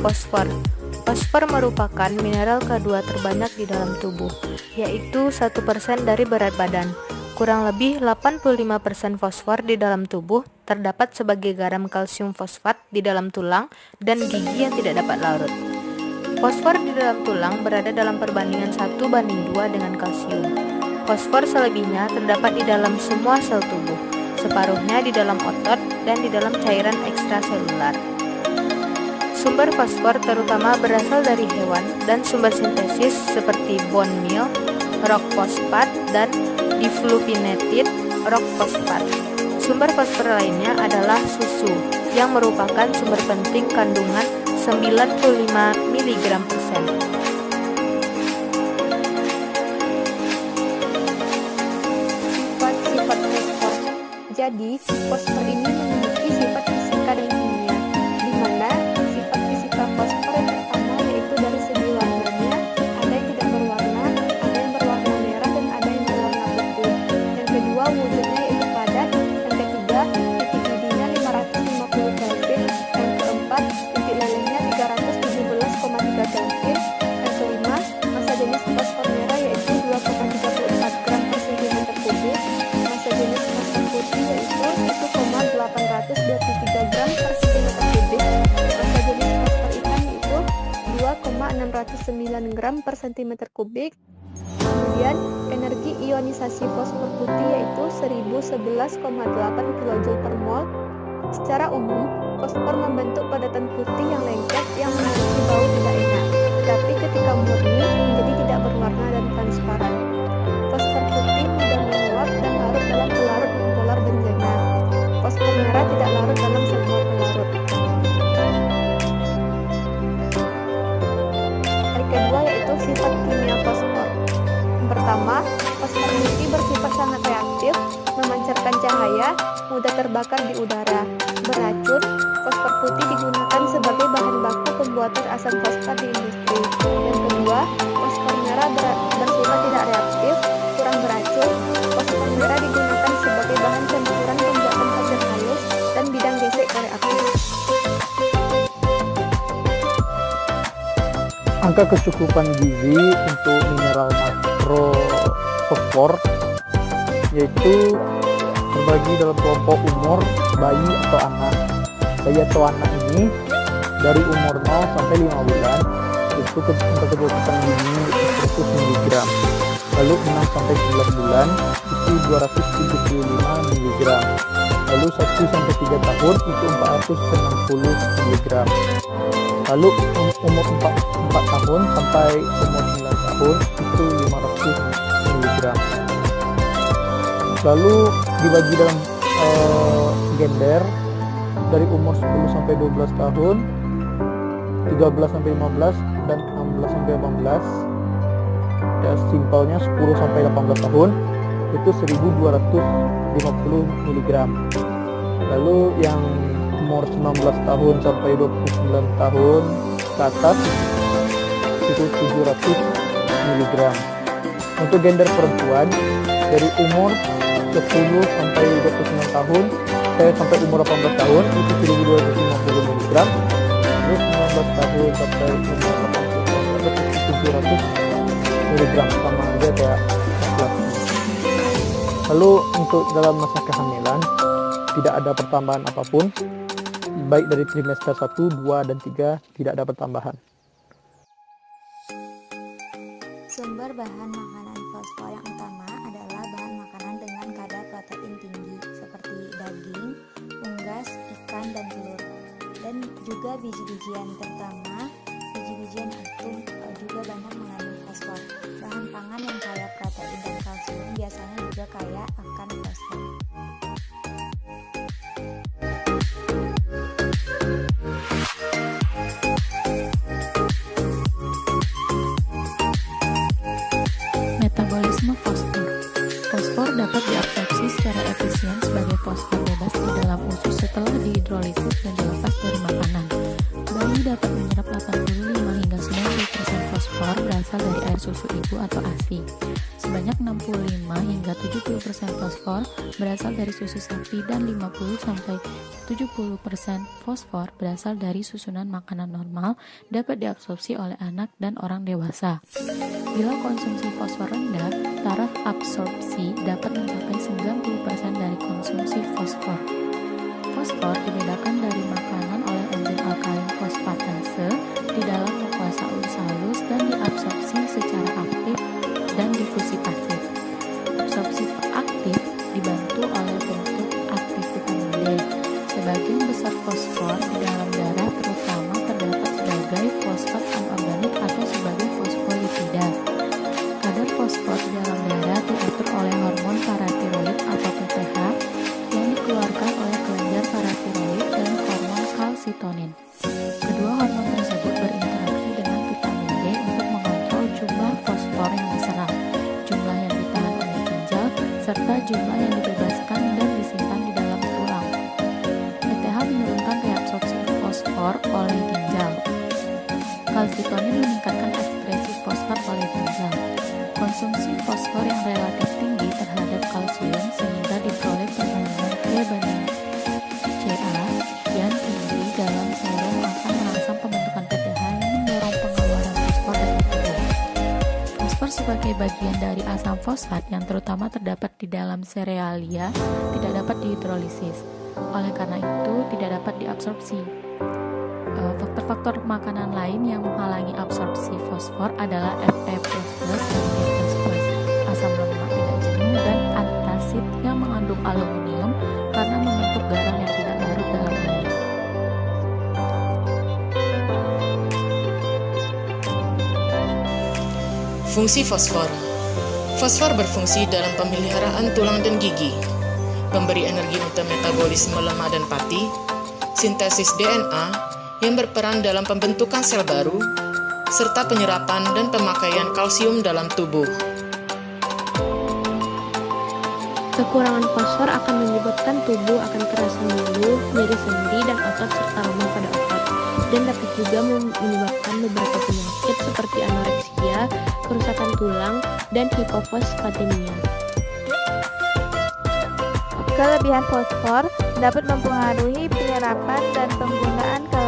fosfor. Fosfor merupakan mineral kedua terbanyak di dalam tubuh, yaitu 1% dari berat badan. Kurang lebih 85% fosfor di dalam tubuh terdapat sebagai garam kalsium fosfat di dalam tulang dan gigi yang tidak dapat larut. Fosfor di dalam tulang berada dalam perbandingan 1:2 dengan kalsium. Fosfor selebihnya terdapat di dalam semua sel tubuh, separuhnya di dalam otot dan di dalam cairan ekstraselular. Sumber fosfor terutama berasal dari hewan dan sumber sintesis seperti bone meal, rock fosfat, dan diflupinated rock fosfat. Sumber fosfor lainnya adalah susu, yang merupakan sumber penting kandungan 95 mg persen. Sifat-sifat fosfor. Jadi, fosfor ini memiliki sifat fisika dan kimia, di mana sifat fisika fosfor yang pertama yaitu dari segi warnanya, ada yang tidak berwarna, ada yang berwarna merah, dan ada yang berwarna putih. Yang kedua, wujudnya yaitu padat. Yang ketiga, titik didihnya 550 Kelvin. Yang keempat, titik lelehnya 317,3 Kelvin. Yang kelima, massa jenis fosfor merah yaitu 2,34 gram per cm kubik. Massa jenis fosfor putih yaitu 1,823 gram per cm kubik. Massa jenis fosfor hitam yaitu 2,609 gram per cm kubik. Kemudian energi ionisasi fosfor putih yaitu 1011,8 kJ per mol. Secara umum, fosfor membentuk padatan putih yang lengket yang memiliki bau tidak enak, tetapi ketika murni menjadi tidak berwarna dan transparan. Fosfor putih mudah menguap dan larut dalam pelarut non-polar benzena. Fosfor merah tidak larut dalam semua pelarut. Yang kedua yaitu sifat kimia fosfor. Yang pertama, fosfor putih bersifat sangat reaktif, memancarkan cahaya, mudah terbakar di udara, beracun. Fosfor putih digunakan sebagai bahan baku pembuatan asam fosfat di industri. Yang kedua, fosfor merah bersifat tidak reaktif, kurang beracun. Fosfor merah digunakan sebagai bahan campuran pembuatan pasir halus dan bidang gesek reaktif. Angka kecukupan gizi untuk mineral makro fosfor yaitu terbagi dalam kelompok umur bayi atau anak. Bayi atau anak ini dari umur 0 sampai 5 bulan itu angka kecukupan gizi 100 mg. Lalu 6 sampai 11 bulan itu 275 mg. Lalu 1 sampai 3 tahun itu 460 mg. Lalu umur 4 tahun sampai umur 9 tahun itu 500 mg. Lalu dibagi dalam gender dari umur 10 sampai 12 tahun, 13 sampai 15, dan 16 sampai 18. Ya, simpelnya 10 sampai 18 tahun itu 1250 mg. Lalu yang umur 19 tahun sampai 29 tahun ke atas itu 700 mg. Untuk gender perempuan dari umur 10 sampai 29 tahun sampai umur 18 tahun itu 1250 mg. Terus 19 tahun sampai umur 18 tahun itu 700 mg, sama aja kayak laki. Lalu untuk dalam masa kehamilan tidak ada pertambahan apapun, baik dari trimester 1, 2, dan 3 tidak ada pertambahan. Sumber bahan makanan fosfor yang utama adalah bahan makanan dengan kadar protein tinggi seperti daging, unggas, ikan, dan telur, dan juga biji-bijian, terutama biji-bijian itu juga banyak mengandung fosfor. Bahan pangan yang kaya protein dan kalsium biasanya juga kaya akan fosfor. Metabolisme fosfor. Fosfor dapat diabsorpsi secara efisien sebagai fosfor bebas di dalam usus setelah dihidrolisis dan dilepas dari makanan. Bayi dapat menyerap 85 hingga 90% fosfor berasal dari air susu ibu atau ASI. Sebanyak 65 hingga 70% fosfor berasal dari susu sapi dan 50-70% fosfor berasal dari susunan makanan normal dapat diabsorpsi oleh anak dan orang dewasa. Bila konsumsi fosfor rendah, taraf absorpsi dapat mencapai 90% dari konsumsi fosfor. Fosfor dibedakan dari makanan oleh enzim alkalin fosfatase di dalam mukosa usus halus dan diabsorpsi secara aktif dan difusi pasif. Absorpsi aktif dibantu oleh bentuk aktif vitamin D. Sebagian besar fosfor di dalam darah terutama terdapat sebagai fosfat anorganik atau sebagai fosfolipida. Kadar fosfor di dalam darah diatur oleh hormon paratiroid atau PTH yang dikeluarkan oleh kelenjar paratiroid dan hormon kalsitonin. Kedua hormon tersebut berinteraksi dengan vitamin D untuk mengontrol jumlah fosfor yang diserap, jumlah yang ditahan oleh ginjal, serta jumlah yang dibebaskan dan disimpan di dalam tulang. PTH menurunkan reabsorpsi fosfor oleh ginjal. Kalsitonin meningkatkan ekspresi fosfat oleh ginjal. Konsumsi fosfor yang relatif tinggi terhadap kalsium sehingga diperoleh perbandingan P banding Ca yang tinggi dalam serum akan merangsang pembentukan PTH yang mendorong pengeluaran fosfor dari tubuh. Fosfor sebagai bagian dari asam fosfat yang terutama terdapat di dalam serealia tidak dapat dihidrolisis. Oleh karena itu tidak dapat diabsorpsi. Faktor-faktor makanan lain yang menghalangi absorpsi fosfor adalah Fe++ dan G++, asam lemak tidak jenuh, dan antasid yang mengandung aluminium karena membentuk garam yang tidak larut dalam air. Fungsi fosfor. Fosfor berfungsi dalam pemeliharaan tulang dan gigi, memberi energi untuk metabolisme lemak dan pati, sintesis DNA, yang berperan dalam pembentukan sel baru, serta penyerapan dan pemakaian kalsium dalam tubuh. Kekurangan fosfor akan menyebabkan tubuh akan terasa ngilu, nyeri sendi dan otot serta lemah pada otot, dan dapat juga menyebabkan beberapa penyakit seperti anoreksia, kerusakan tulang, dan hipofosfatemia. Kelebihan fosfor dapat mempengaruhi penyerapan dan penggunaan kalsium